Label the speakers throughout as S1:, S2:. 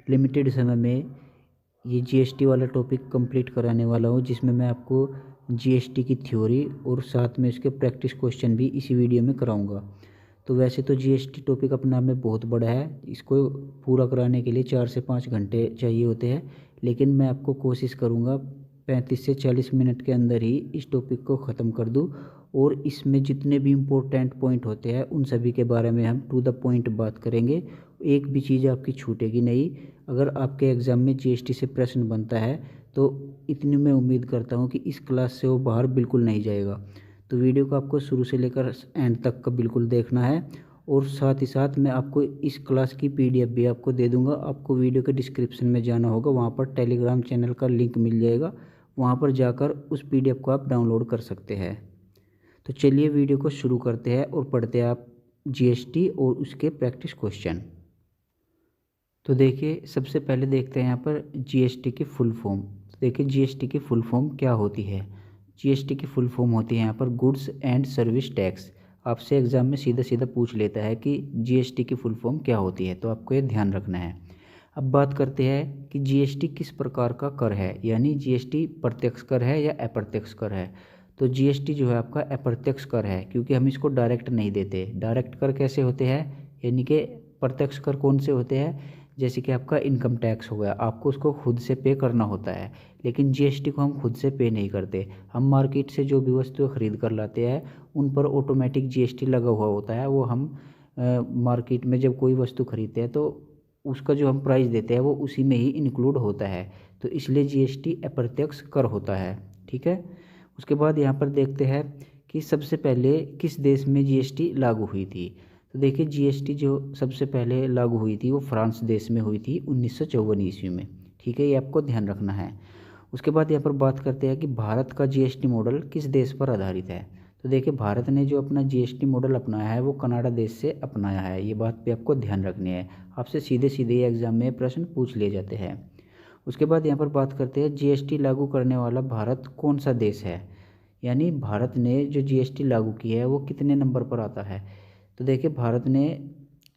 S1: Limited समय में ये जीएसटी वाला टॉपिक कंप्लीट कराने वाला हूँ, जिसमें मैं आपको जीएसटी की थ्योरी और साथ में इसके प्रैक्टिस क्वेश्चन भी इसी वीडियो में कराऊंगा। तो वैसे तो जीएसटी टॉपिक अपने आप में बहुत बड़ा है, इसको पूरा कराने के लिए 4 से 5 घंटे चाहिए होते हैं, लेकिन मैं आपको कोशिश करूँगा 35 से 40 मिनट के अंदर ही इस टॉपिक को ख़त्म कर दूँ। और इसमें जितने भी इम्पोर्टेंट पॉइंट होते हैं उन सभी के बारे में हम टू द पॉइंट बात करेंगे। एक भी चीज़ आपकी छूटेगी नहीं। अगर आपके एग्ज़ाम में जीएसटी से प्रश्न बनता है तो इतनी मैं उम्मीद करता हूँ कि इस क्लास से वो बाहर बिल्कुल नहीं जाएगा। तो वीडियो को आपको शुरू से लेकर एंड तक का बिल्कुल देखना है। और साथ ही साथ मैं आपको इस क्लास की पीडीएफ भी आपको दे दूंगा। आपको वीडियो के डिस्क्रिप्शन में जाना होगा, वहाँ पर टेलीग्राम चैनल का लिंक मिल जाएगा, वहाँ पर जाकर उस पीडीएफ को आप डाउनलोड कर सकते हैं। तो चलिए वीडियो को शुरू करते हैं और पढ़ते हैं आप जीएसटी और उसके प्रैक्टिस क्वेश्चन। तो देखिए, सबसे पहले देखते हैं यहाँ पर जीएसटी की फुल फॉर्म। तो देखिए जीएसटी की फुल फॉर्म क्या होती है। जीएसटी की फुल फॉर्म होती है यहाँ पर गुड्स एंड सर्विस टैक्स। आपसे एग्जाम में सीधा सीधा पूछ लेता है कि जीएसटी की फुल फॉर्म क्या होती है, तो आपको ये ध्यान रखना है। अब बात करते हैं कि जीएसटी किस प्रकार का कर है, यानी जीएसटी प्रत्यक्ष कर है या अप्रत्यक्ष कर है। तो जीएसटी जो है आपका अप्रत्यक्ष कर है, क्योंकि हम इसको डायरेक्ट नहीं देते। डायरेक्ट कर कैसे होते हैं, यानी कि प्रत्यक्ष कर कौन से होते हैं, जैसे कि आपका इनकम टैक्स हो गया, आपको उसको खुद से पे करना होता है। लेकिन जीएसटी को हम खुद से पे नहीं करते। हम मार्केट से जो भी वस्तुएं खरीद कर लाते हैं उन पर ऑटोमेटिक जीएसटी लगा हुआ होता है। वो हम मार्केट में जब कोई वस्तु खरीदते हैं तो उसका जो हम प्राइस देते हैं वो उसी में ही इंक्लूड होता है। तो इसलिए जीएसटी अप्रत्यक्ष कर होता है। ठीक है। उसके बाद यहाँ पर देखते हैं कि सबसे पहले किस देश में जीएसटी लागू हुई थी। तो देखिए जीएसटी जो सबसे पहले लागू हुई थी वो फ्रांस देश में हुई थी 1954 ईस्वी में। ठीक है, ये आपको ध्यान रखना है। उसके बाद यहाँ पर बात करते हैं कि भारत का जीएसटी मॉडल किस देश पर आधारित है। तो देखिए भारत ने जो अपना जीएसटी मॉडल अपनाया है वो कनाडा देश से अपनाया है। ये बात पे आपको ध्यान रखनी है, आपसे सीधे सीधे एग्जाम में प्रश्न पूछ लिए जाते हैं। उसके बाद यहाँ पर बात करते हैं जीएसटी लागू करने वाला भारत कौन सा देश है, यानी भारत ने जो जीएसटी लागू की है वो कितने नंबर पर आता है। तो देखिए भारत ने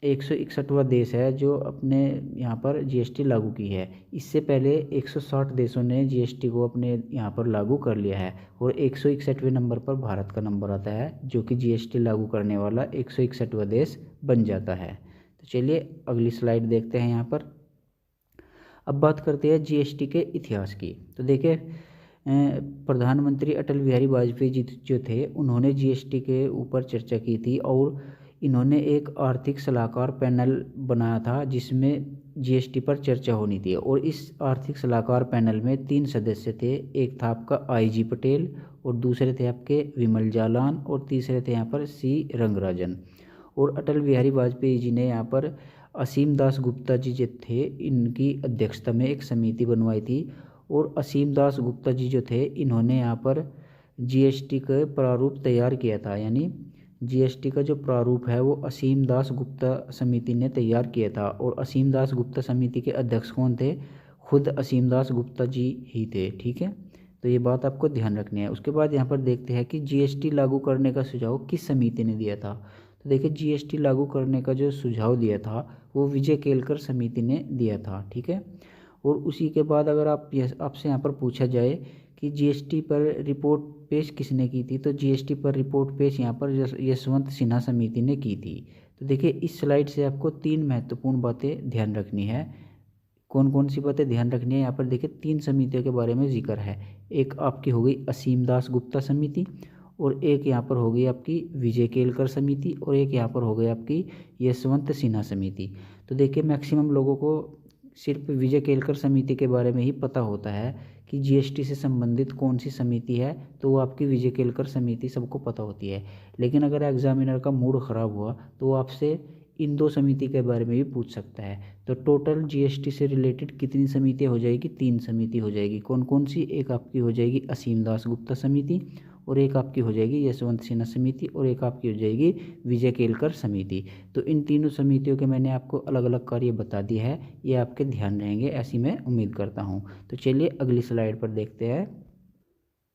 S1: 161वां देश है जो अपने यहाँ पर जीएसटी लागू की है। इससे पहले 160 देशों ने जीएसटी को अपने यहाँ पर लागू कर लिया है और 161वें नंबर पर भारत का नंबर आता है, जो कि जीएसटी लागू करने वाला 161वां देश बन जाता है। तो चलिए अगली स्लाइड देखते हैं यहाँ पर। अब बात करते हैं जीएसटी के इतिहास की। तो देखिए प्रधानमंत्री अटल बिहारी वाजपेयी जी जो थे उन्होंने जीएसटी के ऊपर चर्चा की थी और इन्होंने एक आर्थिक सलाहकार पैनल बनाया था जिसमें जीएसटी पर चर्चा होनी थी। और इस आर्थिक सलाहकार पैनल में 3 सदस्य थे। एक था आपका आईजी पटेल, और दूसरे थे आपके विमल जालान, और तीसरे थे यहाँ पर सी रंगराजन। और अटल बिहारी वाजपेयी जी ने यहाँ पर असीम दास गुप्ता जी जो थे इनकी अध्यक्षता में एक समिति बनवाई थी। और असीम दास गुप्ता जी जो थे इन्होंने यहाँ पर जीएसटी का प्रारूप तैयार किया था, यानी जीएसटी का जो प्रारूप है वो असीम दास गुप्ता समिति ने तैयार किया था। और असीम दास गुप्ता समिति के अध्यक्ष कौन थे, खुद असीम दास गुप्ता जी ही थे। ठीक है, तो ये बात आपको ध्यान रखनी है। उसके बाद यहाँ पर देखते हैं कि जीएसटी लागू करने का सुझाव किस समिति ने दिया था। तो देखिए जीएसटी लागू करने का जो सुझाव दिया था वो विजय केलकर समिति ने दिया था। ठीक है। और उसी के बाद अगर आपसे यहाँ पर पूछा जाए कि जीएसटी पर रिपोर्ट पेश किसने की थी, तो जीएसटी पर रिपोर्ट पेश यहाँ पर यशवंत सिन्हा समिति ने की थी। तो देखिए इस स्लाइड से आपको 3 महत्वपूर्ण बातें ध्यान रखनी है। कौन कौन सी बातें ध्यान रखनी है, यहाँ पर देखिए 3 समितियों के बारे में जिक्र है। एक आपकी हो गई असीम दास गुप्ता समिति, और एक यहाँ पर हो गई आपकी विजय केलकर समिति, और एक यहाँ पर हो गई आपकी यशवंत सिन्हा समिति। तो देखिए मैक्सिमम लोगों को सिर्फ विजय केलकर समिति के बारे में ही पता होता है कि जीएसटी से संबंधित कौन सी समिति है, तो वो आपकी विजय केलकर समिति सबको पता होती है। लेकिन अगर एग्जामिनर का मूड ख़राब हुआ तो वो आपसे इन 2 समिति के बारे में भी पूछ सकता है। तो टोटल जीएसटी से रिलेटेड कितनी समितियाँ हो जाएगी, 3 समिति हो जाएगी। कौन कौन सी, एक आपकी हो जाएगी असीम दास गुप्ता समिति, और एक आपकी हो जाएगी यशवंत सिन्हा समिति, और एक आपकी हो जाएगी विजय केलकर समिति। तो इन तीनों समितियों के मैंने आपको अलग अलग कार्य बता दिए हैं, ये आपके ध्यान रहेंगे ऐसी मैं उम्मीद करता हूँ। तो चलिए अगली स्लाइड पर देखते हैं।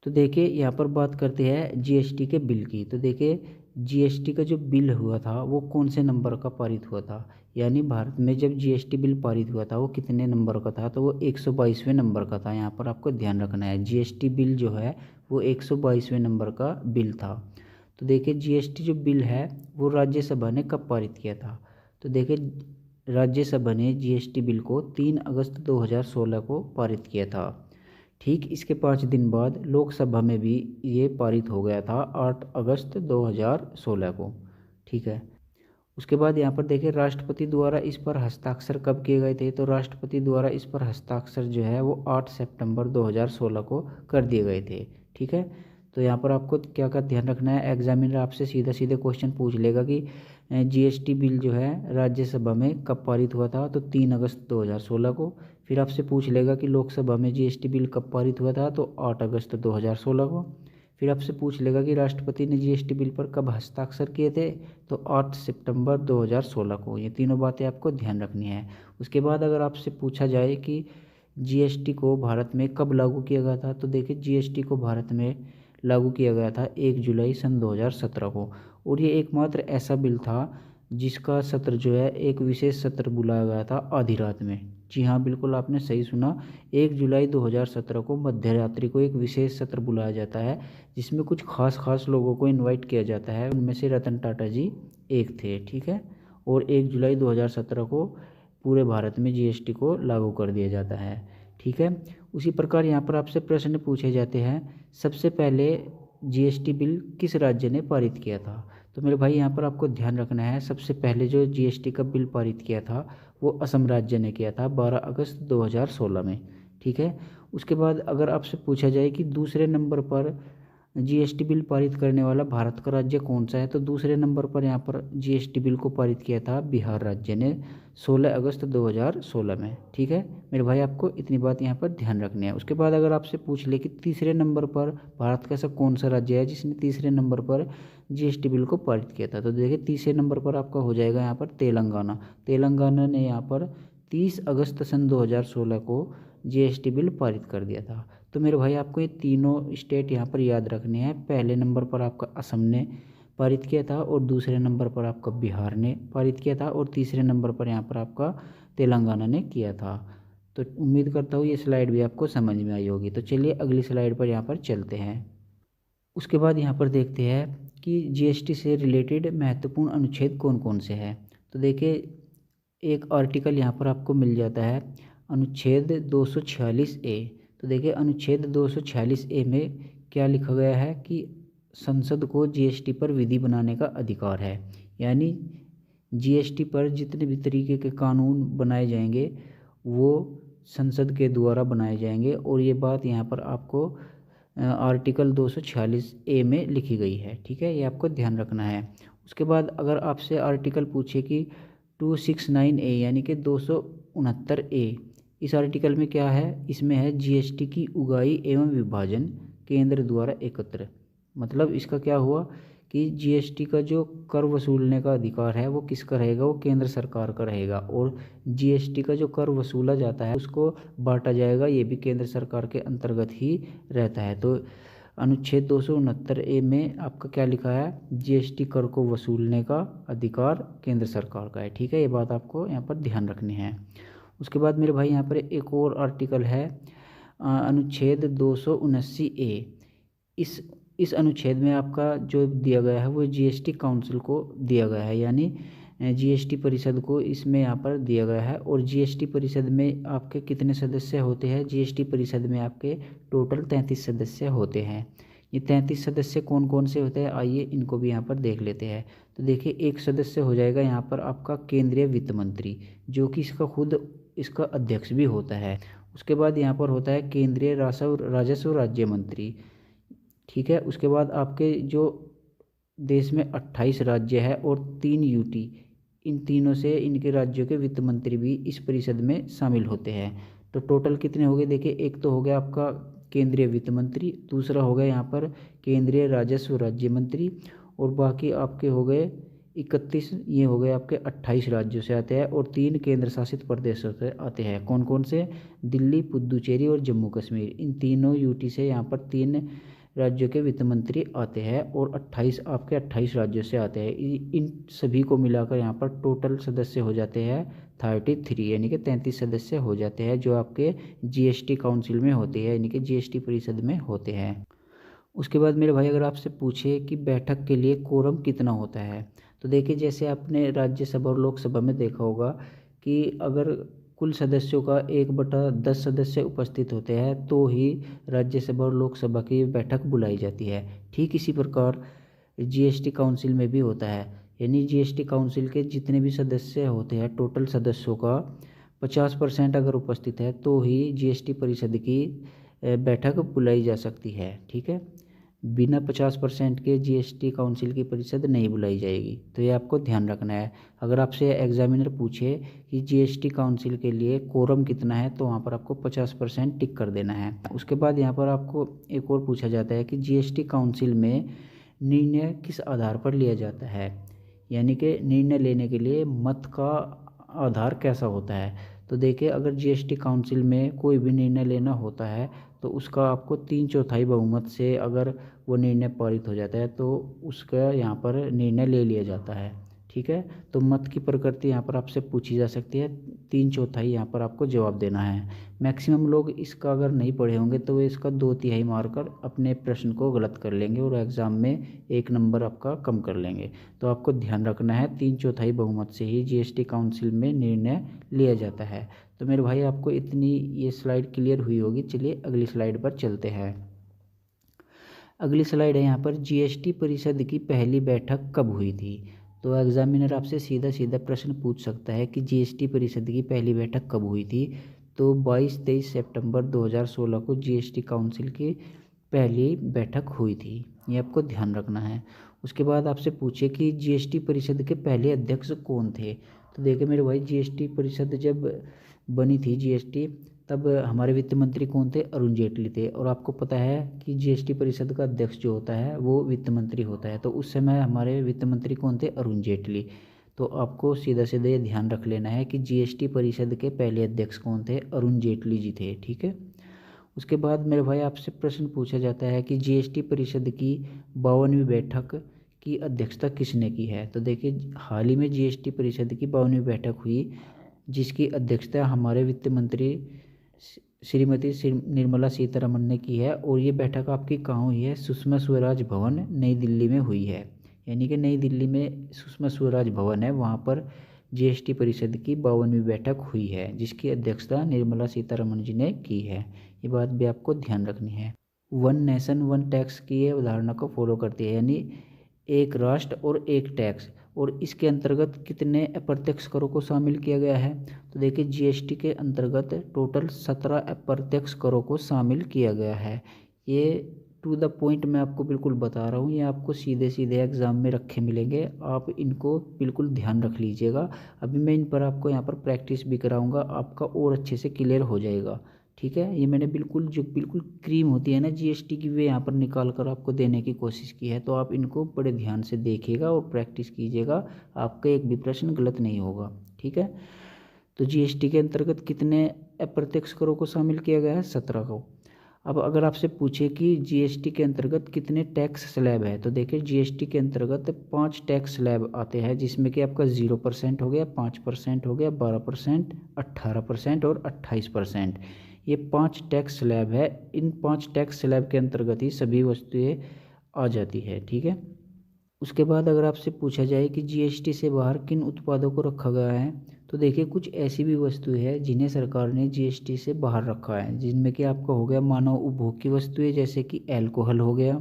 S1: तो देखिए यहाँ पर बात करते हैं जीएसटी के बिल की। तो देखिए जीएसटी का जो बिल हुआ था वो कौन से नंबर का पारित हुआ था, यानी भारत में जब जीएसटी बिल पारित हुआ था वो कितने नंबर का था, तो वो 122वें नंबर का था। यहाँ पर आपको ध्यान रखना है, जीएसटी बिल जो है वो 122वें नंबर का बिल था। तो देखिए जीएसटी जो बिल है वो राज्यसभा ने कब पारित किया था, तो देखिए राज्यसभा ने जीएसटी बिल को 3 अगस्त 2016 को पारित किया था। ठीक इसके 5 दिन बाद लोकसभा में भी ये पारित हो गया था 8 अगस्त 2016 को। ठीक है, उसके बाद यहाँ पर देखिए राष्ट्रपति द्वारा इस पर हस्ताक्षर कब किए गए थे, तो राष्ट्रपति द्वारा इस पर हस्ताक्षर जो है वो 8 सितंबर 2016 को कर दिए गए थे। ठीक है, तो यहाँ पर आपको क्या क्या ध्यान रखना है, एग्जामिनर आपसे सीधा सीधे क्वेश्चन पूछ लेगा कि जीएसटी बिल जो है राज्यसभा में कब पारित हुआ था, तो 3 अगस्त 2016 को। फिर आपसे पूछ लेगा कि लोकसभा में जीएसटी बिल कब पारित हुआ था, तो 8 अगस्त 2016 को। फिर आपसे पूछ लेगा कि राष्ट्रपति ने जीएसटी बिल पर कब हस्ताक्षर किए थे, तो 8 सितंबर 2016 को। ये तीनों बातें आपको ध्यान रखनी है। उसके बाद अगर आपसे पूछा जाए कि जीएसटी को भारत में कब लागू किया गया था, तो देखिए जीएसटी को भारत में लागू किया गया था 1 जुलाई सन 2017 को। और ये एकमात्र ऐसा बिल था जिसका सत्र जो है एक विशेष सत्र बुलाया गया था आधी रात में। जी हाँ, बिल्कुल आपने सही सुना, 1 जुलाई 2017 को मध्य रात्रि को एक विशेष सत्र बुलाया जाता है जिसमें कुछ खास लोगों को इनवाइट किया जाता है, उनमें से रतन टाटा जी एक थे। ठीक है, और 1 जुलाई 2017 को पूरे भारत में जीएसटी को लागू कर दिया जाता है। ठीक है, उसी प्रकार यहाँ पर आपसे प्रश्न पूछे जाते हैं, सबसे पहले जीएसटी बिल किस राज्य ने पारित किया था, तो मेरे भाई यहाँ पर आपको ध्यान रखना है, सबसे पहले जो जीएसटी का बिल पारित किया था वो असम राज्य ने किया था 12 अगस्त 2016 में। ठीक है, उसके बाद अगर आपसे पूछा जाए कि दूसरे नंबर पर जीएसटी बिल पारित करने वाला भारत का राज्य कौन सा है, तो दूसरे नंबर पर यहाँ पर जीएसटी बिल को पारित किया था बिहार राज्य ने 16 अगस्त 2016 में। ठीक है मेरे भाई, आपको इतनी बात यहाँ पर ध्यान रखनी है। उसके बाद अगर आपसे पूछ ले कि तीसरे नंबर पर भारत का ऐसा कौन सा राज्य है जिसने तीसरे नंबर पर जीएसटी बिल को पारित किया था, तो देखिए तीसरे नंबर पर आपका हो जाएगा यहाँ पर तेलंगाना। तेलंगाना ने यहाँ पर 30 अगस्त सन 2016 को जीएसटी बिल पारित कर दिया था। तो मेरे भाई आपको ये तीनों स्टेट यहाँ पर याद रखने हैं। पहले नंबर पर आपका असम ने पारित किया था, और दूसरे नंबर पर आपका बिहार ने पारित किया था, और तीसरे नंबर पर यहाँ पर आपका तेलंगाना ने किया था। तो उम्मीद करता हूँ ये स्लाइड भी आपको समझ में आई होगी। तो चलिए अगली स्लाइड पर यहाँ पर चलते हैं। उसके बाद यहाँ पर देखते हैं कि जीएसटी से रिलेटेड महत्वपूर्ण अनुच्छेद कौन कौन से हैं। तो देखिए एक आर्टिकल यहाँ पर आपको मिल जाता है अनुच्छेद 246A। तो देखिए अनुच्छेद 246A में क्या लिखा गया है कि संसद को जीएसटी पर विधि बनाने का अधिकार है, यानी जीएसटी पर जितने भी तरीके के कानून बनाए जाएंगे वो संसद के द्वारा बनाए जाएंगे। और ये बात यहाँ पर आपको आर्टिकल 246A में लिखी गई है। ठीक है, ये आपको ध्यान रखना है। उसके बाद अगर आपसे आर्टिकल पूछे कि 269A यानी कि 269A, इस आर्टिकल में क्या है, इसमें है जीएसटी की उगाही एवं विभाजन केंद्र द्वारा एकत्र। मतलब इसका क्या हुआ कि जीएसटी का जो कर वसूलने का अधिकार है वो किसका रहेगा, वो केंद्र सरकार का रहेगा, और जीएसटी का जो कर वसूला जाता है उसको बांटा जाएगा, ये भी केंद्र सरकार के अंतर्गत ही रहता है। तो अनुच्छेद 269A में आपका क्या लिखा है, जीएसटी कर को वसूलने का अधिकार केंद्र सरकार का है। ठीक है, ये बात आपको यहाँ पर ध्यान रखनी है। उसके बाद मेरे भाई यहाँ पर एक और आर्टिकल है अनुच्छेद 279A। इस अनुच्छेद में आपका जो दिया गया है वो जीएसटी काउंसिल को दिया गया है, यानी जीएसटी परिषद को इसमें यहाँ पर दिया गया है। और जीएसटी परिषद में आपके कितने सदस्य होते हैं, जीएसटी परिषद में आपके टोटल 33 सदस्य होते हैं। ये 33 सदस्य कौन कौन से होते हैं, आइए इनको भी यहाँ पर देख लेते हैं। तो देखिए एक सदस्य हो जाएगा यहाँ पर आपका केंद्रीय वित्त मंत्री, जो कि इसका अध्यक्ष भी होता है। उसके बाद यहाँ पर होता है केंद्रीय राजस्व राज्य मंत्री। ठीक है, उसके बाद आपके जो देश में 28 राज्य है और 3 यूटी, इन तीनों से इनके राज्यों के वित्त मंत्री भी इस परिषद में शामिल होते हैं। तो टोटल कितने हो गए, देखिए एक तो हो गया आपका केंद्रीय वित्त मंत्री, दूसरा हो गया यहाँ पर केंद्रीय राजस्व राज्य मंत्री, और बाकी आपके हो गए 31, ये हो गए आपके 28 राज्यों से आते हैं, और 3 केंद्र शासित प्रदेशों से आते हैं। कौन कौन से, दिल्ली, पुदुचेरी और जम्मू कश्मीर। इन तीनों यूटी से यहाँ पर 3 राज्यों के वित्त मंत्री आते हैं और 28 राज्यों से आते हैं। इन सभी को मिलाकर यहाँ पर टोटल सदस्य हो जाते हैं 33, यानी कि 33 सदस्य हो जाते हैं जो आपके जीएसटी काउंसिल में होते हैं, यानी कि जीएसटी परिषद में होते हैं। उसके बाद मेरे भाई अगर आपसे पूछे कि बैठक के लिए कोरम कितना होता है, तो देखिए जैसे आपने राज्यसभा और लोकसभा में देखा होगा कि अगर कुल सदस्यों का 1/10 सदस्य उपस्थित होते हैं तो ही राज्यसभा और लोकसभा की बैठक बुलाई जाती है। ठीक इसी प्रकार जीएसटी काउंसिल में भी होता है, यानी जीएसटी काउंसिल के जितने भी सदस्य होते हैं टोटल सदस्यों का 50% अगर उपस्थित है तो ही जीएसटी परिषद की बैठक बुलाई जा सकती है। ठीक है, बिना 50% के जीएसटी काउंसिल की परिषद नहीं बुलाई जाएगी, तो ये आपको ध्यान रखना है। अगर आपसे एग्जामिनर पूछे कि जीएसटी काउंसिल के लिए कोरम कितना है तो वहाँ पर आपको 50% टिक कर देना है। उसके बाद यहाँ पर आपको एक और पूछा जाता है कि जीएसटी काउंसिल में निर्णय किस आधार पर लिया जाता है, यानी कि निर्णय लेने के लिए मत का आधार कैसा होता है। तो देखिए अगर जीएसटी काउंसिल में कोई भी निर्णय लेना होता है तो उसका आपको 3/4 बहुमत से अगर वो निर्णय पारित हो जाता है तो उसका यहाँ पर निर्णय ले लिया जाता है। ठीक है, तो मत की प्रकृति यहाँ पर आपसे पूछी जा सकती है, 3/4 यहाँ पर आपको जवाब देना है। मैक्सिमम लोग इसका अगर नहीं पढ़े होंगे तो वे इसका 2/3 मारकर अपने प्रश्न को गलत कर लेंगे और एग्ज़ाम में 1 नंबर आपका कम कर लेंगे। तो आपको ध्यान रखना है 3/4 बहुमत से ही जीएसटी काउंसिल में निर्णय लिया जाता है। तो मेरे भाई आपको इतनी ये स्लाइड क्लियर हुई होगी। चलिए अगली स्लाइड पर चलते हैं। अगली स्लाइड है यहाँ पर जीएसटी परिषद की पहली बैठक कब हुई थी। तो एग्जामिनर आपसे सीधा सीधा प्रश्न पूछ सकता है कि जीएसटी परिषद की पहली बैठक कब हुई थी। तो 22-23 सितंबर 2016 को जीएसटी काउंसिल की पहली बैठक हुई थी, ये आपको ध्यान रखना है। उसके बाद आपसे पूछे कि जीएसटी परिषद के पहले अध्यक्ष कौन थे। तो देखिए मेरे भाई जीएसटी परिषद जब बनी थी जीएसटी तब हमारे वित्त मंत्री कौन थे, अरुण जेटली थे। और आपको पता है कि जीएसटी परिषद का अध्यक्ष जो होता है वो वित्त मंत्री होता है, तो उस समय हमारे वित्त मंत्री कौन थे, अरुण जेटली। तो आपको सीधा सीधा ये ध्यान रख लेना है कि जीएसटी परिषद के पहले अध्यक्ष कौन थे, अरुण जेटली जी थे। ठीक है, उसके बाद मेरे भाई आपसे प्रश्न पूछा जाता है कि जीएसटी परिषद की 52वीं बैठक की अध्यक्षता किसने की है। तो देखिए हाल ही में जीएसटी परिषद की 52वीं बैठक हुई जिसकी अध्यक्षता हमारे वित्त मंत्री श्रीमती निर्मला सीतारमण ने की है। और ये बैठक आपकी कहाँ हुई है, सुषमा स्वराज भवन नई दिल्ली में हुई है, यानी कि नई दिल्ली में सुषमा स्वराज भवन है, वहाँ पर जीएसटी परिषद की 52वीं बैठक हुई है जिसकी अध्यक्षता निर्मला सीतारमण जी ने की है। ये बात भी आपको ध्यान रखनी है। वन नेशन वन टैक्स की ये अवधारणा को फॉलो करती है, यानी एक राष्ट्र और एक टैक्स। और इसके अंतर्गत कितने अप्रत्यक्ष करों को शामिल किया गया है। तो देखिए जीएसटी के अंतर्गत टोटल 17 अप्रत्यक्ष करों को शामिल किया गया है। ये टू द पॉइंट मैं आपको बिल्कुल बता रहा हूँ, ये आपको सीधे सीधे एग्जाम में रखे मिलेंगे, आप इनको बिल्कुल ध्यान रख लीजिएगा। अभी मैं इन पर आपको यहाँ पर प्रैक्टिस भी कराऊंगा, आपका और अच्छे से क्लियर हो जाएगा। ठीक है, ये मैंने बिल्कुल जो बिल्कुल क्रीम होती है ना जीएसटी की, वे यहाँ पर निकाल कर आपको देने की कोशिश की है, तो आप इनको बड़े ध्यान से देखिएगा और प्रैक्टिस कीजिएगा, आपका एक भी प्रश्न गलत नहीं होगा। ठीक है, तो जीएसटी के अंतर्गत कितने अप्रत्यक्ष करों को शामिल किया गया है, 17 को। अब अगर आपसे पूछे कि जीएसटी के अंतर्गत कितने टैक्स स्लैब है, तो देखिए जीएसटी के अंतर्गत 5 टैक्स स्लैब आते हैं जिसमें कि आपका 0% हो गया, 5% हो गया, 12%, 18% और 28%। ये 5 टैक्स स्लैब है। इन 5 टैक्स स्लैब के अंतर्गत ही सभी वस्तुएं आ जाती है। ठीक है, उसके बाद अगर आपसे पूछा जाए कि जीएसटी से बाहर किन उत्पादों को रखा गया है, तो देखिए कुछ ऐसी भी वस्तुएं हैं जिन्हें सरकार ने जीएसटी से बाहर रखा है, जिनमें कि आपका हो गया मानव उपभोग की वस्तुएं जैसे कि अल्कोहल हो गया,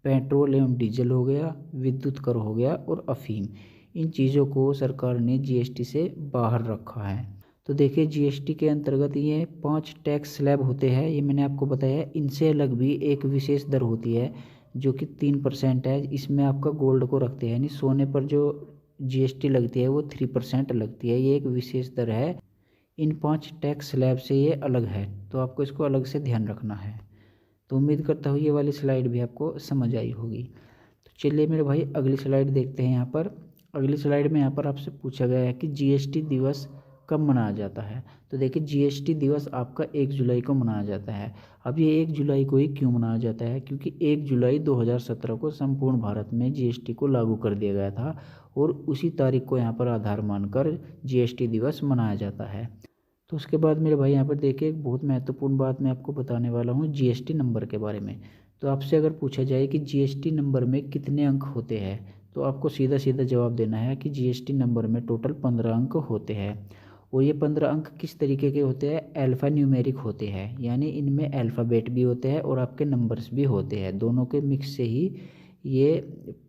S1: पेट्रोल एवं डीजल हो गया, विद्युत कर हो गया और अफीम। इन चीज़ों को सरकार ने जीएसटी से बाहर रखा है। तो देखिए जीएसटी के अंतर्गत ये 5 टैक्स स्लैब होते हैं, ये मैंने आपको बताया। इनसे अलग भी एक विशेष दर होती है जो कि 3% है। इसमें आपका गोल्ड को रखते हैं, यानी सोने पर जो जीएसटी लगती है वो 3% लगती है। ये एक विशेष दर है, इन 5 टैक्स स्लैब से ये अलग है, तो आपको इसको अलग से ध्यान रखना है। तो उम्मीद करता हूँ ये वाली स्लाइड भी आपको समझ आई होगी। तो चलिए मेरे भाई अगली स्लाइड देखते हैं। यहाँ पर अगली स्लाइड में यहाँ पर आपसे पूछा गया है कि जीएसटी दिवस कब मनाया जाता है? तो देखिए जीएसटी दिवस आपका 1 जुलाई को मनाया जाता है। अब ये 1 जुलाई को ही क्यों मनाया जाता है? क्योंकि 1 जुलाई 2017 को संपूर्ण भारत में जीएसटी को लागू कर दिया गया था और उसी तारीख को यहाँ पर आधार मानकर जीएसटी दिवस मनाया जाता है। तो उसके बाद मेरे भाई यहाँ पर देखिए एक बहुत महत्वपूर्ण बात मैं आपको बताने वाला हूँ जीएसटी नंबर के बारे में। तो आपसे अगर पूछा जाए कि जीएसटी नंबर में कितने अंक होते हैं, तो आपको सीधा सीधा जवाब देना है कि जीएसटी नंबर में टोटल 15 अंक होते हैं। और ये 15 अंक किस तरीके के होते हैं? अल्फ़ा न्यूमेरिक होते हैं, यानी इनमें अल्फ़ाबेट भी होते हैं और आपके नंबर्स भी होते हैं। दोनों के मिक्स से ही ये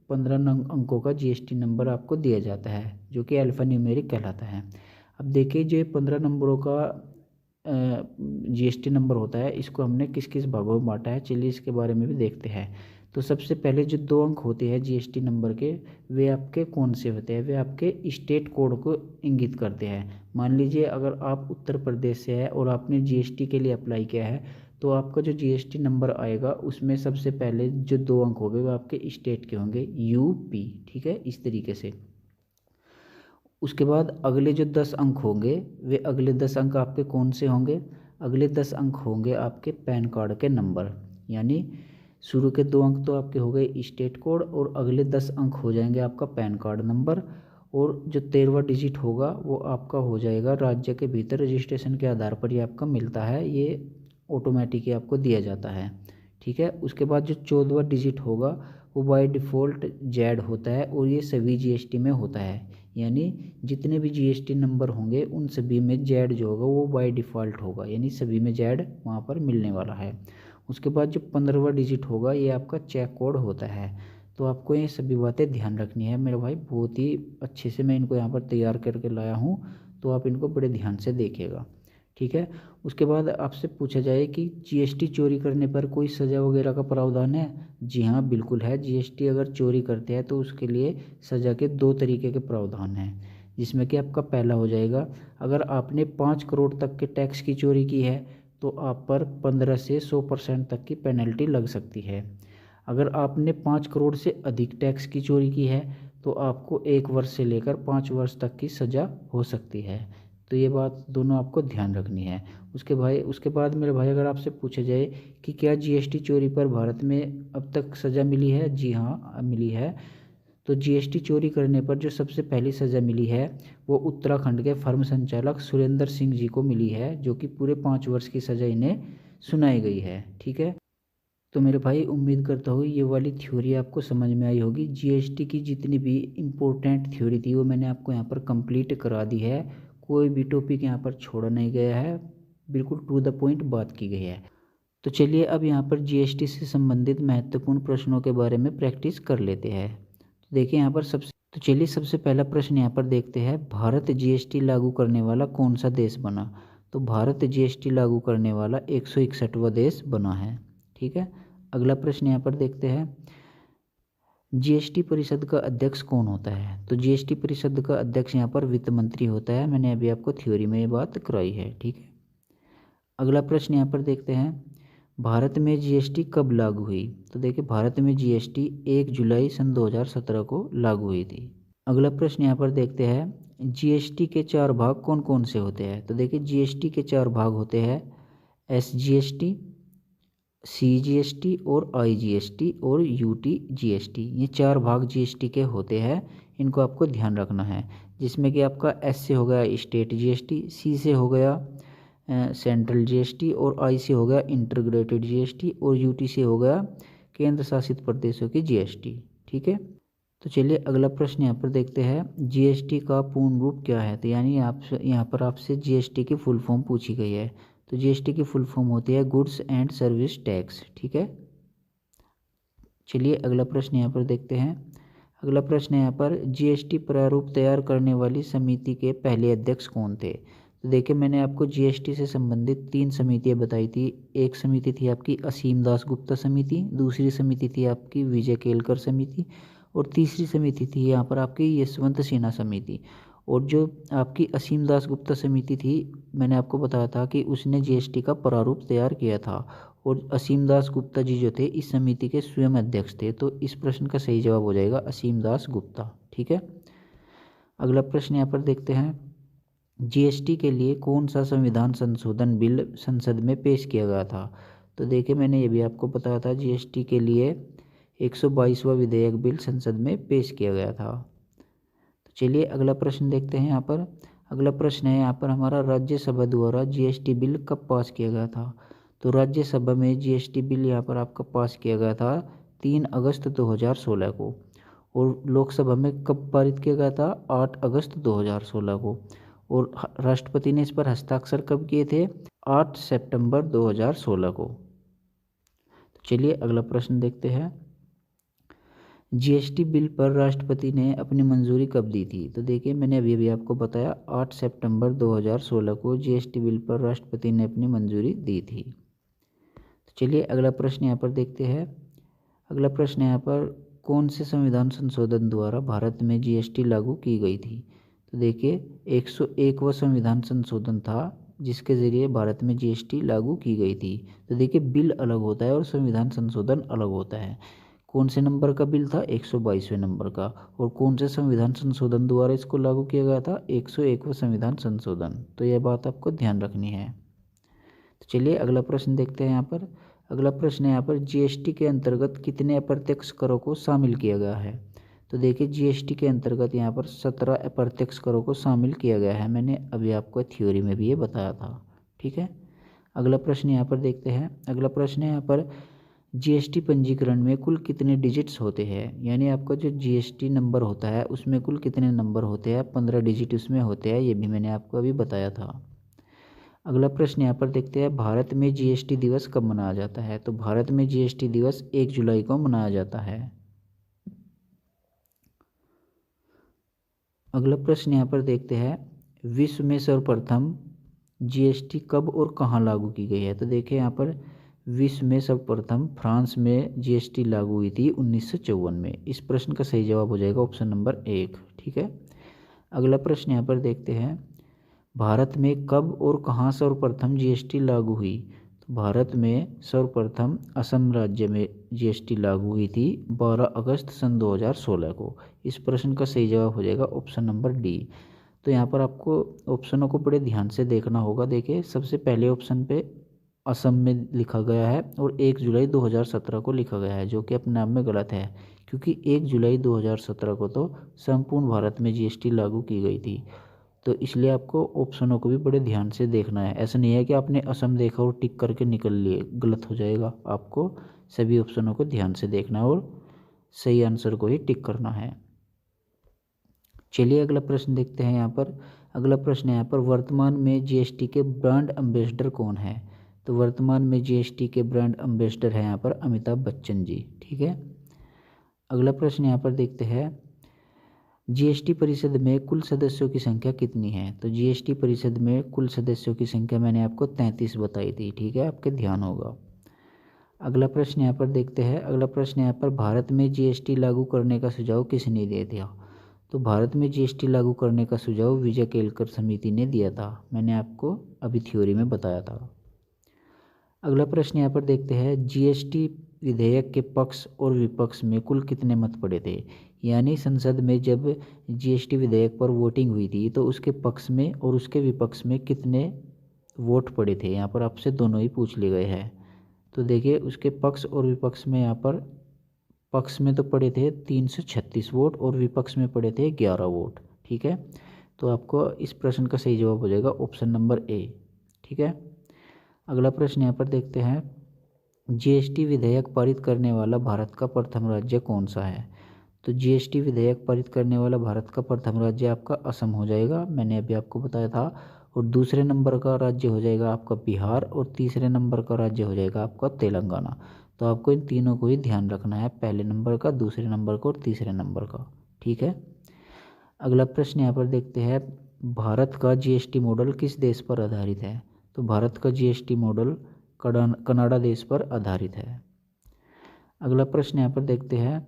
S1: 15 अंकों का जीएसटी नंबर आपको दिया जाता है, जो कि अल्फ़ा न्यूमेरिक कहलाता है। अब देखिए जो 15 नंबरों का जीएसटी नंबर होता है, इसको हमने किस किस भागों में बांटा है, चलिए इसके बारे में भी देखते हैं। तो सबसे पहले जो 2 अंक होते हैं जीएसटी नंबर के, वे आपके कौन से होते हैं? वे आपके स्टेट कोड को इंगित करते हैं। मान लीजिए अगर आप उत्तर प्रदेश से है और आपने जीएसटी के लिए अप्लाई किया है, तो आपका जो जीएसटी नंबर आएगा उसमें सबसे पहले जो 2 अंक होंगे वो आपके स्टेट के होंगे, यूपी, ठीक है, इस तरीके से। उसके बाद अगले जो 10 अंक होंगे, वे अगले 10 अंक आपके कौन से होंगे? अगले 10 अंक होंगे आपके पैन कार्ड के नंबर, यानी शुरू के 2 अंक तो आपके हो गए स्टेट कोड और अगले 10 अंक हो जाएंगे आपका पैन कार्ड नंबर। और जो 13वां डिजिट होगा वो आपका हो जाएगा राज्य के भीतर रजिस्ट्रेशन के आधार पर ये आपका मिलता है, ये ऑटोमेटिक ही आपको दिया जाता है, ठीक है। उसके बाद जो 14वां डिजिट होगा वो बाय डिफ़ॉल्ट जेड होता है और ये सभी जीएसटी में होता है, यानी जितने भी जीएसटी नंबर होंगे उन सभी में जेड जो होगा वो बाय डिफ़ॉल्ट होगा, यानी सभी में जेड वहाँ पर मिलने वाला है। उसके बाद जो 15वां डिजिट होगा ये आपका चेक कोड होता है। तो आपको ये सभी बातें ध्यान रखनी है मेरे भाई, बहुत ही अच्छे से मैं इनको यहाँ पर तैयार करके लाया हूँ, तो आप इनको बड़े ध्यान से देखिएगा, ठीक है। उसके बाद आपसे पूछा जाए कि जीएसटी चोरी करने पर कोई सज़ा वगैरह का प्रावधान है? जी हाँ, बिल्कुल है। जीएसटी अगर चोरी करते हैं तो उसके लिए सज़ा के 2 तरीके के प्रावधान हैं, जिसमें कि आपका पहला हो जाएगा, अगर आपने 5 करोड़ तक के टैक्स की चोरी की है तो आप पर 15 से 100% तक की पेनल्टी लग सकती है। अगर आपने 5 करोड़ से अधिक टैक्स की चोरी की है तो आपको 1 वर्ष से लेकर 5 वर्ष तक की सज़ा हो सकती है। तो ये बात दोनों आपको ध्यान रखनी है। उसके बाद मेरे भाई अगर आपसे पूछा जाए कि क्या जीएसटी चोरी पर भारत में अब तक सज़ा मिली है? जी हाँ, मिली है। तो जीएसटी चोरी करने पर जो सबसे पहली सज़ा मिली है वो उत्तराखंड के फर्म संचालक सुरेंद्र सिंह जी को मिली है, जो कि पूरे 5 वर्ष की सज़ा इन्हें सुनाई गई है, ठीक है। तो मेरे भाई उम्मीद करता हूँ ये वाली थ्योरी आपको समझ में आई होगी। जीएसटी की जितनी भी इम्पोर्टेंट थ्योरी थी वो मैंने आपको यहाँ पर कंप्लीट करा दी है, कोई भी टॉपिक यहाँ पर छोड़ा नहीं गया है, बिल्कुल टू द पॉइंट बात की गई है। तो चलिए अब यहाँ पर जीएसटी से संबंधित महत्वपूर्ण प्रश्नों के बारे में प्रैक्टिस कर लेते हैं। तो देखिए यहाँ पर सबसे पहला प्रश्न यहाँ पर देखते हैं, भारत जीएसटी लागू करने वाला कौन सा देश बना? तो भारत जीएसटी लागू करने वाला 161वां देश बना है, ठीक है। अगला प्रश्न यहाँ पर देखते हैं, जीएसटी परिषद का अध्यक्ष कौन होता है? तो जीएसटी परिषद का अध्यक्ष यहाँ पर वित्त मंत्री होता है, मैंने अभी आपको थ्योरी में ये बात कराई है, ठीक है। अगला प्रश्न यहाँ पर देखते हैं, भारत में जीएसटी कब लागू हुई? तो देखिए भारत में जीएसटी 1 जुलाई सन 2017 को लागू हुई थी। अगला प्रश्न यहाँ पर देखते हैं, जीएसटी के 4 भाग कौन कौन से होते हैं? तो देखिए जीएसटी के 4 भाग होते हैं, एसजीएसटी, सीजीएसटी और आईजीएसटी और यूटीजीएसटी। ये 4 भाग जीएसटी के होते हैं, इनको आपको ध्यान रखना है। जिसमें कि आपका एस से हो गया स्टेट जीएसटी, सी से हो गया सेंट्रल जीएसटी और आई से हो गया इंटीग्रेटेड जीएसटी और यूटी से हो गया केंद्र शासित प्रदेशों की जीएसटी, ठीक है। तो चलिए अगला प्रश्न यहाँ पर देखते हैं, जीएसटी का पूर्ण रूप क्या है? तो यानी यहाँ पर आपसे जीएसटी की फुल फॉर्म पूछी गई है। तो जीएसटी की फुल फॉर्म होती है गुड्स एंड सर्विस टैक्स, ठीक है। चलिए अगला प्रश्न यहाँ पर देखते हैं। अगला प्रश्न है यहाँ पर, जीएसटी प्रारूप तैयार करने वाली समिति के पहले अध्यक्ष कौन थे? तो देखिए मैंने आपको जीएसटी से संबंधित 3 समितियाँ बताई थी। एक समिति थी आपकी असीम दास गुप्ता समिति, दूसरी समिति थी आपकी विजय केलकर समिति और तीसरी समिति थी यहाँ पर आपकी यशवंत सिन्हा समिति। और जो आपकी असीम दास गुप्ता समिति थी, मैंने आपको बताया था कि उसने जीएसटी का प्रारूप तैयार किया था और असीम दास गुप्ता जी जो थे इस समिति के स्वयं अध्यक्ष थे। तो इस प्रश्न का सही जवाब हो जाएगा असीम दास गुप्ता, ठीक है। अगला प्रश्न यहाँ पर देखते हैं, जीएसटी के लिए कौन सा संविधान संशोधन बिल संसद में पेश किया गया था। तो देखिए मैंने ये भी आपको बताया था, जीएसटी के लिए 122वां विधेयक बिल संसद में पेश किया गया था। तो चलिए अगला प्रश्न देखते हैं। यहाँ पर अगला प्रश्न है यहाँ पर हमारा, राज्यसभा द्वारा जीएसटी बिल कब पास किया गया था। तो राज्यसभा में जीएसटी बिल यहाँ पर आपका पास किया गया था 3 अगस्त 2016 को, और लोकसभा में कब पारित किया गया था, 8 अगस्त 2016 को, और राष्ट्रपति ने इस पर हस्ताक्षर कब किए थे, 8 सितंबर 2016 को। तो चलिए अगला प्रश्न देखते हैं, जीएसटी बिल पर राष्ट्रपति ने अपनी मंजूरी कब दी थी। तो देखिए मैंने अभी अभी आपको बताया, 8 सितंबर 2016 को जीएसटी बिल पर राष्ट्रपति ने अपनी मंजूरी दी थी। तो चलिए अगला प्रश्न यहाँ पर देखते हैं। अगला प्रश्न यहाँ पर, कौन से संविधान संशोधन द्वारा भारत में जीएसटी लागू की गई थी। तो देखिए 101वां संविधान संशोधन था जिसके ज़रिए भारत में जीएसटी लागू की गई थी। तो देखिए बिल अलग होता है और संविधान संशोधन अलग होता है। कौन से नंबर का बिल था, 122वें नंबर का, और कौन से संविधान संशोधन द्वारा इसको लागू किया गया था, 101वां संविधान संशोधन। तो यह बात आपको ध्यान रखनी है। तो चलिए अगला प्रश्न देखते हैं। यहाँ पर अगला प्रश्न है यहाँ पर, जीएसटी के अंतर्गत कितने अप्रत्यक्ष करों को शामिल किया गया है। तो देखिए जीएसटी के अंतर्गत यहाँ पर 17 अप्रत्यक्ष करों को शामिल किया गया है। मैंने अभी आपको थ्योरी में भी ये बताया था। ठीक है, अगला प्रश्न यहाँ पर देखते हैं। अगला प्रश्न है यहाँ पर, जीएसटी पंजीकरण में कुल कितने डिजिट्स होते हैं। यानी आपका जो जीएसटी नंबर होता है उसमें कुल कितने नंबर होते हैं, 15 डिजिट उसमें होते हैं। ये भी मैंने आपको अभी बताया था। अगला प्रश्न यहाँ पर देखते हैं, भारत में जीएसटी दिवस कब मनाया जाता है। तो भारत में जीएसटी दिवस 1 जुलाई को मनाया जाता है। अगला प्रश्न यहाँ पर देखते हैं, विश्व में सर्वप्रथम जीएसटी कब और कहाँ लागू की गई है। तो देखिए यहाँ पर विश्व में सर्वप्रथम फ्रांस में जीएसटी लागू हुई थी 1954 में। इस प्रश्न का सही जवाब हो जाएगा ऑप्शन नंबर 1। ठीक है, अगला प्रश्न यहाँ पर देखते हैं, भारत में कब और कहाँ सर्वप्रथम जीएसटी लागू हुई। तो भारत में सर्वप्रथम असम राज्य में जीएसटी लागू हुई थी 12 अगस्त सन 2016 को। इस प्रश्न का सही जवाब हो जाएगा ऑप्शन नंबर डी। तो यहाँ पर आपको ऑप्शनों को बड़े ध्यान से देखना होगा। देखिए सबसे पहले ऑप्शन पे असम में लिखा गया है और 1 जुलाई 2017 को लिखा गया है, जो कि अपने आप में गलत है, क्योंकि 1 जुलाई 2017 को तो संपूर्ण भारत में जीएसटी लागू की गई थी। तो इसलिए आपको ऑप्शनों को भी बड़े ध्यान से देखना है। ऐसा नहीं है कि आपने असम देखा और टिक करके निकल लिए, गलत हो जाएगा। आपको सभी ऑप्शनों को ध्यान से देखना है और सही आंसर को ही टिक करना है। चलिए अगला प्रश्न देखते हैं। यहाँ पर अगला प्रश्न है यहाँ पर, वर्तमान में जीएसटी के ब्रांड एम्बेसडर कौन है। तो वर्तमान में जीएसटी के ब्रांड एम्बेसडर है यहाँ पर अमिताभ बच्चन जी। ठीक है, अगला प्रश्न यहाँ पर देखते हैं, जीएसटी परिषद में कुल सदस्यों की संख्या कितनी है। तो जीएसटी परिषद में कुल सदस्यों की संख्या मैंने आपको 33 बताई थी। ठीक है, आपके ध्यान होगा। अगला प्रश्न यहाँ पर देखते हैं। अगला प्रश्न यहाँ पर, भारत में जीएसटी लागू करने का सुझाव किसने दिया था। तो भारत में जीएसटी लागू करने का सुझाव विजय केलकर समिति ने दिया था। मैंने आपको अभी थ्योरी में बताया था। अगला प्रश्न यहाँ पर देखते हैं, जीएसटी विधेयक के पक्ष और विपक्ष में कुल कितने मत पड़े थे। यानी संसद में जब जीएसटी विधेयक पर वोटिंग हुई थी तो उसके पक्ष में और उसके विपक्ष में कितने वोट पड़े थे। यहाँ पर आपसे दोनों ही पूछ लिए गए हैं। तो देखिए उसके पक्ष और विपक्ष में यहाँ पर पक्ष में तो पड़े थे 336 वोट और विपक्ष में पड़े थे 11 वोट। ठीक है, तो आपको इस प्रश्न का सही जवाब हो जाएगा ऑप्शन नंबर ए। ठीक है, अगला प्रश्न यहाँ पर देखते हैं, जीएसटी विधेयक पारित करने वाला भारत का प्रथम राज्य कौन सा है। तो जीएसटी विधेयक पारित करने वाला भारत का प्रथम राज्य आपका असम हो जाएगा, मैंने अभी आपको बताया था। और दूसरे नंबर का राज्य हो जाएगा आपका बिहार और तीसरे नंबर का राज्य हो जाएगा आपका तेलंगाना। तो आपको इन तीनों को ही ध्यान रखना है, पहले नंबर का, दूसरे नंबर का और तीसरे नंबर का। ठीक है, अगला प्रश्न यहाँ पर देखते हैं, भारत का जीएसटी मॉडल किस देश पर आधारित है। तो भारत का जीएसटी मॉडल कनाडा देश पर आधारित है। अगला प्रश्न यहाँ पर देखते हैं,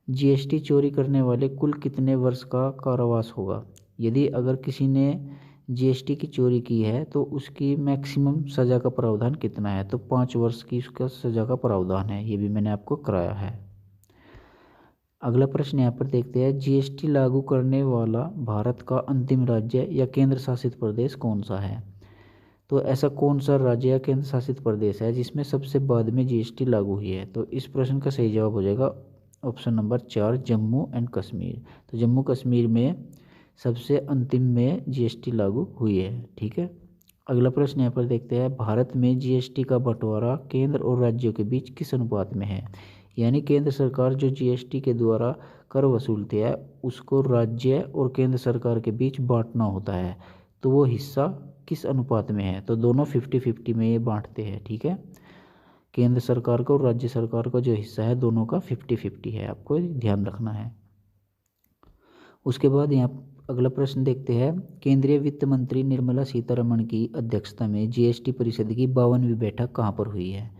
S1: जीएसटी चोरी करने वाले कुल कितने वर्ष का कारावास होगा। यदि अगर किसी ने जीएसटी की चोरी की है तो उसकी मैक्सिमम सज़ा का प्रावधान कितना है। तो 5 वर्ष की उसका सज़ा का प्रावधान है, ये भी मैंने आपको कराया है। अगला प्रश्न यहाँ पर देखते हैं, जीएसटी लागू करने वाला भारत का अंतिम राज्य या केंद्र शासित प्रदेश कौन सा है। तो ऐसा कौन सा राज्य या केंद्र शासित प्रदेश है जिसमें सबसे बाद में जीएसटी लागू हुई है। तो इस प्रश्न का सही जवाब हो जाएगा option number 4, Jammu and Kashmir. तो जम्मू कश्मीर में सबसे अंतिम में जीएसटी लागू हुई है। ठीक है। अगला प्रश्न यहाँ पर देखते हैं, भारत में जीएसटी का बंटवारा केंद्र और राज्यों के बीच किस अनुपात में है। यानी केंद्र सरकार जो जीएसटी के द्वारा कर वसूलती है उसको राज्य और केंद्र सरकार के बीच बांटना होता है, तो वो हिस्सा किस अनुपात में है। तो दोनों 50-50 में ये बांटते हैं। ठीक है। केंद्र सरकार का और राज्य सरकार का जो हिस्सा है दोनों का 50-50 है, आपको ध्यान रखना है। उसके बाद यहाँ अगला प्रश्न देखते हैं, केंद्रीय वित्त मंत्री निर्मला सीतारमण की अध्यक्षता में जीएसटी परिषद की 52वीं बैठक कहाँ पर हुई है।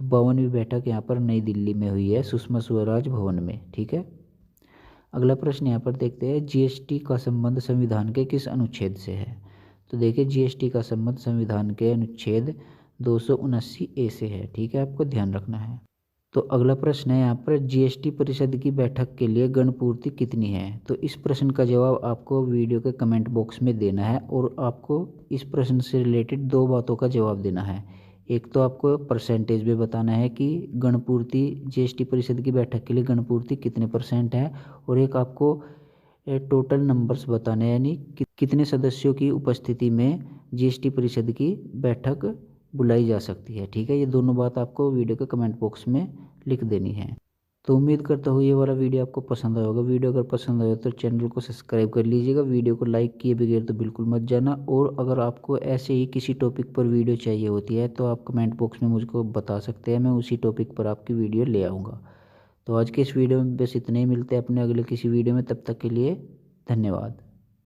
S1: तो 52वीं बैठक यहाँ पर नई दिल्ली में हुई है, सुषमा स्वराज भवन में। ठीक है। अगला प्रश्न यहाँ पर देखते हैं, जीएसटी का संबंध संविधान के किस अनुच्छेद से है। तो देखिए जीएसटी का संबंध संविधान के अनुच्छेद 279A से है। ठीक है, आपको ध्यान रखना है। तो अगला प्रश्न है यहाँ पर, जीएसटी परिषद की बैठक के लिए गणपूर्ति कितनी है। तो इस प्रश्न का जवाब आपको वीडियो के कमेंट बॉक्स में देना है और आपको इस प्रश्न से रिलेटेड 2 बातों का जवाब देना है। एक तो आपको परसेंटेज में बताना है कि गणपूर्ति जीएसटी परिषद की बैठक के लिए गणपूर्ति कितने % है, और एक आपको टोटल नंबर्स बताने हैं, यानी कितने सदस्यों की उपस्थिति में जीएसटी परिषद की बैठक बुलाई जा सकती है। ठीक है, ये दोनों बात आपको वीडियो के कमेंट बॉक्स में लिख देनी है। तो उम्मीद करता हूँ ये वाला वीडियो आपको पसंद आया होगा। वीडियो अगर पसंद आया तो चैनल को सब्सक्राइब कर लीजिएगा, वीडियो को लाइक किए बगैर तो बिल्कुल मत जाना। और अगर आपको ऐसे ही किसी टॉपिक पर वीडियो चाहिए होती है तो आप कमेंट बॉक्स में मुझको बता सकते हैं, मैं उसी टॉपिक पर आपकी वीडियो ले आऊँगा। तो आज के इस वीडियो में बस इतने ही, मिलते हैं अपने अगले किसी वीडियो में, तब तक के लिए धन्यवाद।